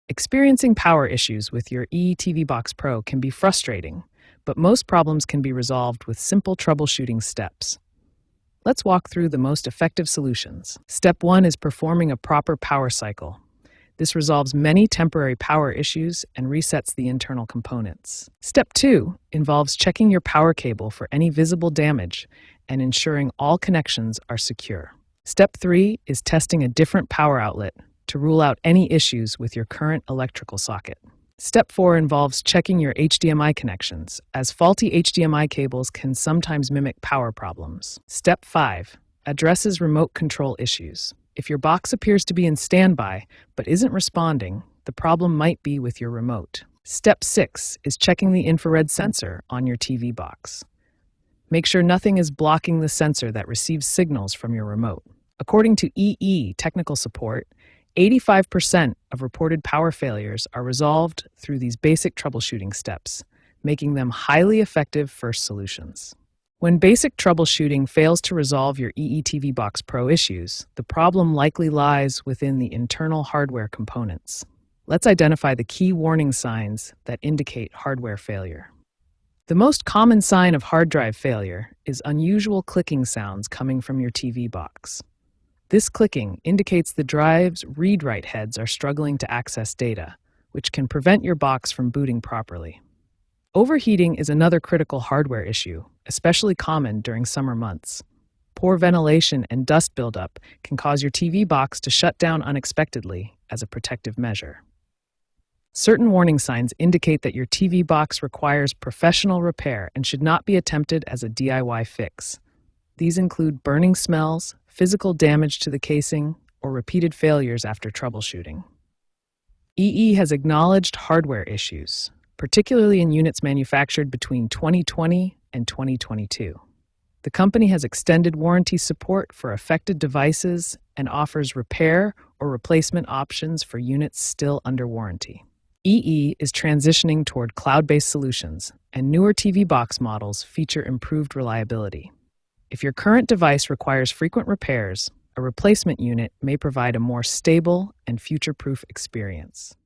Experiencing power issues with your EE Box Pro can be frustrating, but most problems can be resolved with simple troubleshooting steps. Let's walk through the most effective solutions. Step 1 is performing a proper power cycle. This resolves many temporary power issues and resets the internal components. Step 2 involves checking your power cable for any visible damage and ensuring all connections are secure. Step 3 is testing a different power outlet to rule out any issues with your current electrical socket. Step 4 involves checking your HDMI connections, as faulty HDMI cables can sometimes mimic power problems. Step 5 addresses remote control issues. If your box appears to be in standby but isn't responding, the problem might be with your remote. Step 6 is checking the infrared sensor on your TV box. Make sure nothing is blocking the sensor that receives signals from your remote. According to EE Technical Support, 85% of reported power failures are resolved through these basic troubleshooting steps, making them highly effective first solutions. When basic troubleshooting fails to resolve your EE Box Pro issues, the problem likely lies within the internal hardware components. Let's identify the key warning signs that indicate hardware failure. The most common sign of hard drive failure is unusual clicking sounds coming from your TV box. This clicking indicates the drive's read-write heads are struggling to access data, which can prevent your box from booting properly. Overheating is another critical hardware issue, especially common during summer months. Poor ventilation and dust buildup can cause your TV box to shut down unexpectedly as a protective measure. Certain warning signs indicate that your TV box requires professional repair and should not be attempted as a DIY fix. These include burning smells, physical damage to the casing, or repeated failures after troubleshooting. EE has acknowledged hardware issues, particularly in units manufactured between 2020 and 2022. The company has extended warranty support for affected devices and offers repair or replacement options for units still under warranty. EE is transitioning toward cloud-based solutions, and newer TV box models feature improved reliability. If your current device requires frequent repairs, a replacement unit may provide a more stable and future-proof experience.